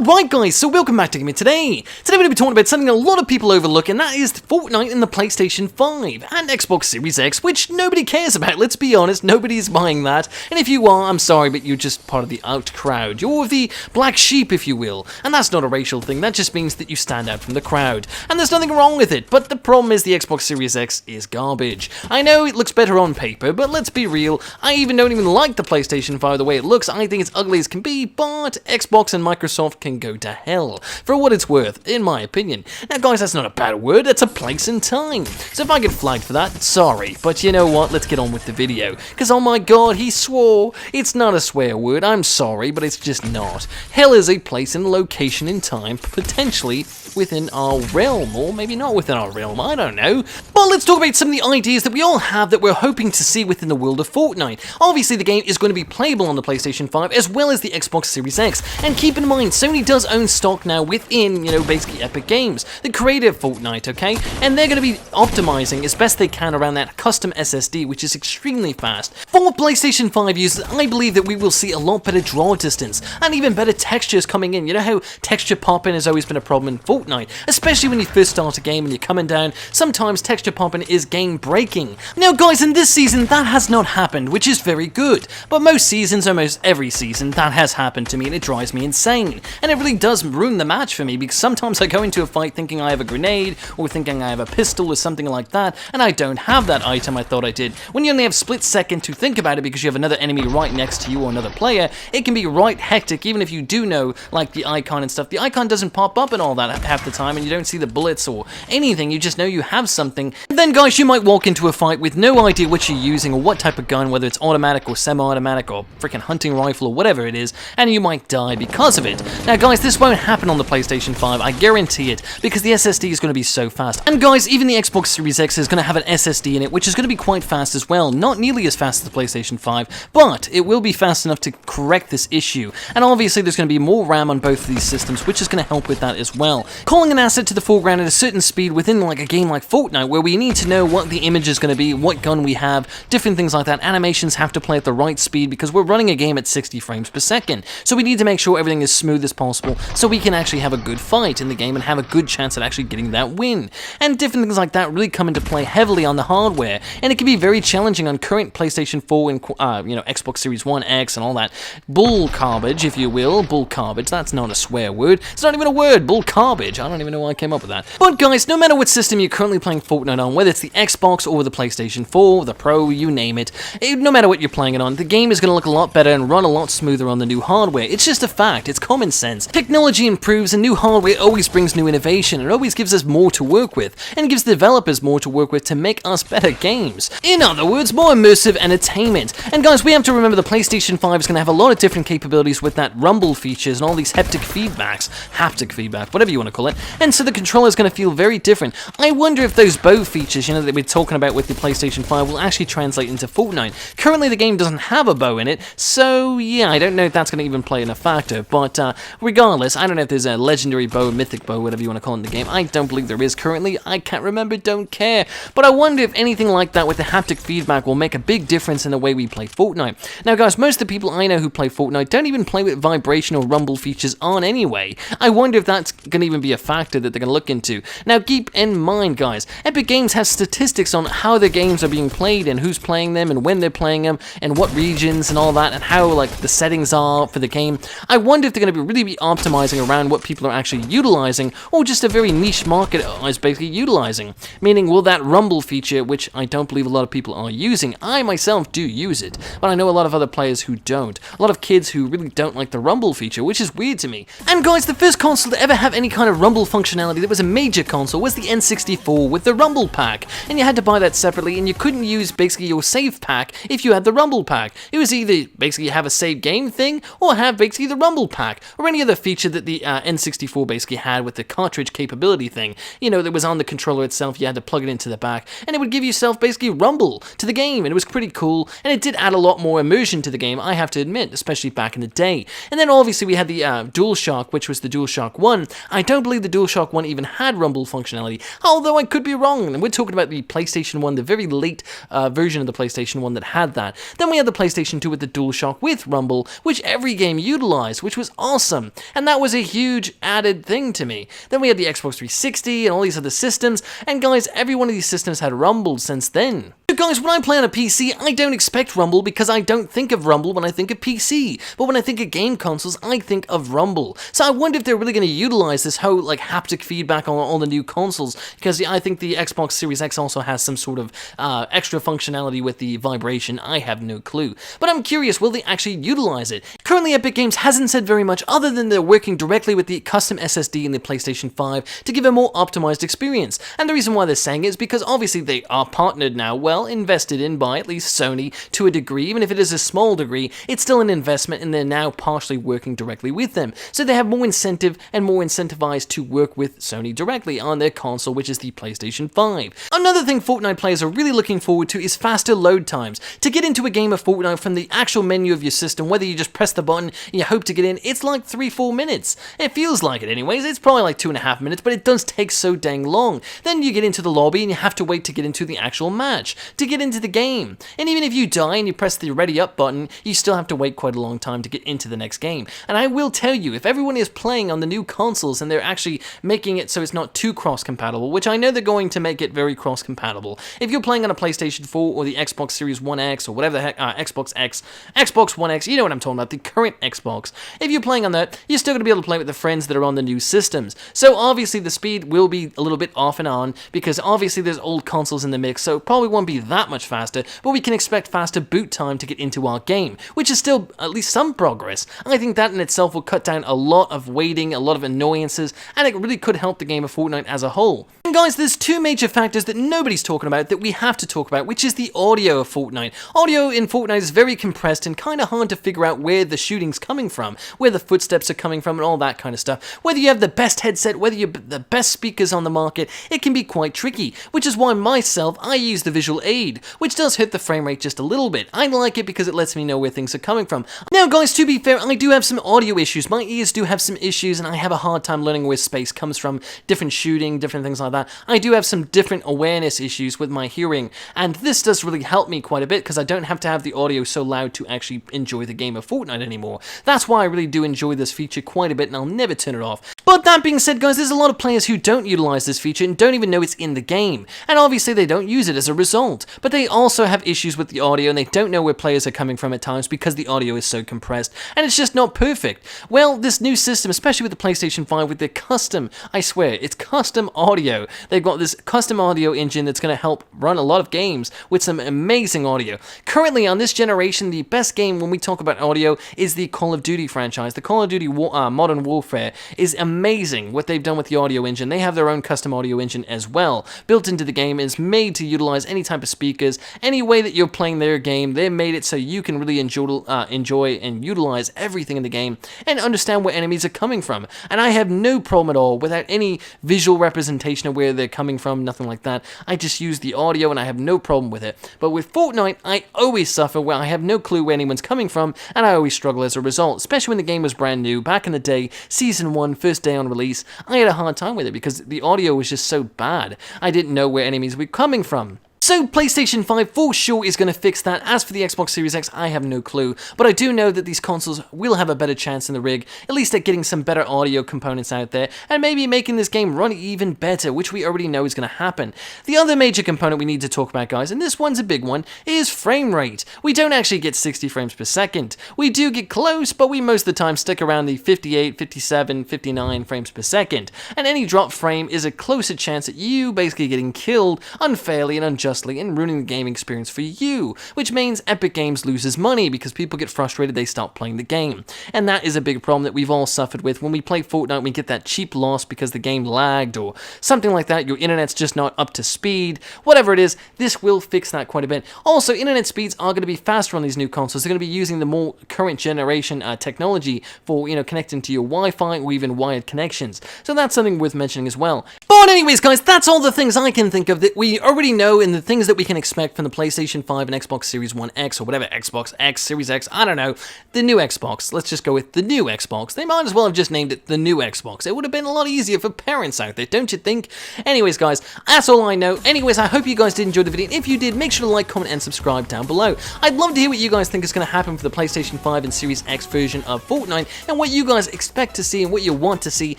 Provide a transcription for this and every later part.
Alright guys, so welcome back to Gaming Today. Today we're going to be talking about something a lot of people overlook, and that is Fortnite in the PlayStation 5 and Xbox Series X, which nobody cares about, let's be honest, nobody's buying that. And if you are, I'm sorry, but you're just part of the out crowd. You're the black sheep, if you will. And that's not a racial thing, that just means that you stand out from the crowd. And there's nothing wrong with it, but the problem is the Xbox Series X is garbage. I know it looks better on paper, but let's be real, I don't even like the PlayStation 5 the way it looks. I think it's ugly as can be, but Xbox and Microsoft can go to hell, for what it's worth, in my opinion. Now guys, that's not a bad word, that's a place and time. So if I get flagged for that, sorry, but you know what, let's get on with the video. Because oh my god, he swore. It's not a swear word, I'm sorry, but it's just not. Hell is a place and location in time, potentially within our realm, or maybe not within our realm, I don't know. But let's talk about some of the ideas that we all have that we're hoping to see within the world of Fortnite. Obviously the game is going to be playable on the PlayStation 5 as well as the Xbox Series X, and keep in mind, Sony does own stock now within, basically Epic Games, the creator of Fortnite, okay? And they're going to be optimizing as best they can around that custom SSD, which is extremely fast. For PlayStation 5 users, I believe that we will see a lot better draw distance, and even better textures coming in. You know how texture popping has always been a problem in Fortnite, especially when you first start a game and you're coming down, sometimes texture popping is game breaking. Now guys, in this season that has not happened, which is very good, but most seasons, almost every season, that has happened to me and it drives me insane. And it really does ruin the match for me, because sometimes I go into a fight thinking I have a grenade, or thinking I have a pistol or something like that, and I don't have that item I thought I did. When you only have split second to think about it because you have another enemy right next to you or another player, it can be right hectic, even if you do know, like, the icon and stuff. The icon doesn't pop up and all that half the time, and you don't see the bullets or anything, you just know you have something. And then guys, you might walk into a fight with no idea what you're using or what type of gun, whether it's automatic or semi-automatic or freaking hunting rifle or whatever it is, and you might die because of it. Now guys, this won't happen on the PlayStation 5, I guarantee it, because the SSD is going to be so fast. And guys, even the Xbox Series X is going to have an SSD in it, which is going to be quite fast as well. Not nearly as fast as the PlayStation 5, but it will be fast enough to correct this issue. And obviously there's going to be more RAM on both of these systems, which is going to help with that as well. Calling an asset to the foreground at a certain speed within like a game like Fortnite, where we need to know what the image is going to be, what gun we have, different things like that. Animations have to play at the right speed because we're running a game at 60 frames per second. So we need to make sure everything is smooth as possible so we can actually have a good fight in the game and have a good chance at actually getting that win. And different things like that really come into play heavily on the hardware, and it can be very challenging on current PlayStation 4 and Xbox Series 1 X and all that bull garbage, if you will. Bull garbage, that's not a swear word, it's not even a word, bull garbage, I don't even know why I came up with that. But guys, no matter what system you're currently playing Fortnite on, whether it's the Xbox or the PlayStation 4, the Pro, you name it, no matter what you're playing it on, the game is going to look a lot better and run a lot smoother on the new hardware. It's just a fact, it's common sense. Technology improves and new hardware always brings new innovation, and always gives us more to work with, and gives developers more to work with to make us better games. In other words, more immersive entertainment. And guys, we have to remember the PlayStation 5 is going to have a lot of different capabilities with that rumble features and all these haptic feedback, whatever you want to call it, and so the controller is going to feel very different. I wonder if those bow features, that we're talking about with the PlayStation 5 will actually translate into Fortnite. Currently the game doesn't have a bow in it, so yeah, I don't know if that's going to even play in a factor, but regardless, I don't know if there's a legendary bow, mythic bow, whatever you want to call it in the game. I don't believe there is currently, I can't remember, don't care, but I wonder if anything like that with the haptic feedback will make a big difference in the way we play Fortnite. Now guys, most of the people I know who play Fortnite don't even play with vibration or rumble features on anyway. I wonder if that's going to even be a factor that they're going to look into. Now keep in mind guys, Epic Games has statistics on how the games are being played and who's playing them and when they're playing them and what regions and all that, and how like the settings are for the game. I wonder if they're going to really be optimizing around what people are actually utilizing, or just a very niche market is basically utilizing. Meaning, will that rumble feature, which I don't believe a lot of people are using, I myself do use it, but I know a lot of other players who don't. A lot of kids who really don't like the rumble feature, which is weird to me. And guys, the first console to ever have any kind of rumble functionality that was a major console was the N64 with the rumble pack, and you had to buy that separately, and you couldn't use basically your save pack if you had the rumble pack. It was either basically have a save game thing or have basically the rumble pack, or any other feature that the N64 basically had with the cartridge capability thing, that was on the controller itself. You had to plug it into the back and it would give yourself basically rumble to the game, and it was pretty cool, and it did add a lot more immersion to the game, I have to admit, especially back in the day. And then obviously we had the DualShock, which was the DualShock 1. I don't believe the DualShock 1 even had rumble functionality, although I could be wrong, and we're talking about the PlayStation 1, the very late version of the PlayStation 1 that had that. Then we had the PlayStation 2 with the DualShock with rumble, which every game utilized, which was awesome. and that was a huge added thing to me. Then we had the Xbox 360 and all these other systems, and guys, every one of these systems had Rumble since then. So guys, when I play on a PC, I don't expect Rumble because I don't think of Rumble when I think of PC. But when I think of game consoles, I think of Rumble. So I wonder if they're really going to utilize this whole like haptic feedback on all the new consoles, because I think the Xbox Series X also has some sort of extra functionality with the vibration. I have no clue. But I'm curious, will they actually utilize it? Currently, Epic Games hasn't said very much other than they're working directly with the custom SSD in the PlayStation 5 to give a more optimized experience. And the reason why they're saying it is because obviously they are partnered now, well, invested in by at least Sony to a degree. Even if it is a small degree, it's still an investment, and they're now partially working directly with them. So they have more incentive and more incentivized to work with Sony directly on their console, which is the PlayStation 5. Another thing Fortnite players are really looking forward to is faster load times. To get into a game of Fortnite from the actual menu of your system, whether you just press the button and you hope to get in, it's like 3-4 minutes. It feels like it anyways. It's probably like 2.5 minutes, but it does take so dang long. Then you get into the lobby and you have to wait to get into the actual match, to get into the game. And even if you die and you press the ready up button, you still have to wait quite a long time to get into the next game. And I will tell you, if everyone is playing on the new consoles and they're actually making it so it's not too cross-compatible, which I know they're going to make it very cross-compatible. If you're playing on a PlayStation 4 or the Xbox Series 1X or whatever the heck, Xbox X, Xbox One X, you know what I'm talking about, the current Xbox. If you're playing on that, you're still going to be able to play with the friends that are on the new systems. So obviously the speed will be a little bit off and on, because obviously there's old consoles in the mix, so it probably won't be that much faster, but we can expect faster boot time to get into our game, which is still at least some progress. I think that in itself will cut down a lot of waiting, a lot of annoyances, and it really could help the game of Fortnite as a whole. And guys, there's two major factors that nobody's talking about that we have to talk about, which is the audio of Fortnite. Audio in Fortnite is very compressed and kind of hard to figure out where the shooting's coming from, where the footsteps are coming from, and all that kind of stuff. Whether you have the best headset, whether you have the best speakers on the market, it can be quite tricky, which is why I use the visual aid, which does hit the frame rate just a little bit. I like it because it lets me know where things are coming from. Now guys, to be fair, I do have some audio issues. My ears do have some issues, and I have a hard time learning where space comes from, different shooting, different things like that. I do have some different awareness issues with my hearing, and this does really help me quite a bit because I don't have to have the audio so loud to actually enjoy the game of Fortnite anymore. That's why I really do enjoy this feature quite a bit, and I'll never turn it off. But that being said, guys, there's a lot of players who don't utilize this feature and don't even know it's in the game, and obviously they don't use it as a result. But they also have issues with the audio, and they don't know where players are coming from at times because the audio is so compressed, and it's just not perfect. Well, this new system, especially with the PlayStation 5, with their custom, I swear, it's custom audio. They've got this custom audio engine that's going to help run a lot of games with some amazing audio. Currently, on this generation, the best game when we talk about audio is the Call of Duty franchise. The Call of Duty Modern Warfare is amazing what they've done with the audio engine. They have their own custom audio engine as well. Built into the game, is made to utilize any type of speakers, any way that you're playing their game. They made it so you can really enjoy and utilize everything in the game and understand where enemies are coming from. And I have no problem at all without any visual representation of where they're coming from, nothing like that. I just use the audio and I have no problem with it. But with Fortnite, I always suffer where I have no clue where anyone's coming from, and I always struggle as a result, especially when the game was brand new. Back in the day, Season 1, first day on release, I had a hard time with it because the audio was just so bad. I didn't know where enemies were coming from. So PlayStation 5 for sure is going to fix that. As for the Xbox Series X, I have no clue, but I do know that these consoles will have a better chance in the rig, at least at getting some better audio components out there, and maybe making this game run even better, which we already know is going to happen. The other major component we need to talk about, guys, and this one's a big one, is frame rate. We don't actually get 60 frames per second. We do get close, but we most of the time stick around the 58, 57, 59 frames per second, and any drop frame is a closer chance at you basically getting killed unfairly and unjustly and ruining the gaming experience for you, which means Epic Games loses money because people get frustrated, they stop playing the game. And that is a big problem that we've all suffered with. When we play Fortnite, we get that cheap loss because the game lagged or something like that, your internet's just not up to speed, whatever it is. This will fix that quite a bit. Also, internet speeds are going to be faster on these new consoles. They're going to be using the more current generation technology for, connecting to your Wi-Fi or even wired connections. So that's something worth mentioning as well. But anyways, guys, that's all the things I can think of that we already know in the things that we can expect from the PlayStation 5 and Xbox Series One X, or whatever, Xbox X, Series X, I don't know, the new Xbox. Let's just go with the new Xbox. They might as well have just named it the new Xbox. It would have been a lot easier for parents out there, don't you think? Anyways, guys, that's all I know. Anyways, I hope you guys did enjoy the video. If you did, make sure to like, comment, and subscribe down below. I'd love to hear what you guys think is going to happen for the PlayStation 5 and Series X version of Fortnite, and what you guys expect to see and what you want to see,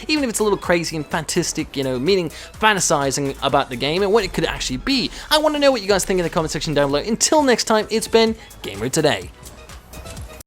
even if it's a little crazy and fantastic, you know, meaning fantasizing about the game and what it could actually be. I want to know what you guys think in the comment section down below. Until next time, it's been Gamer Today.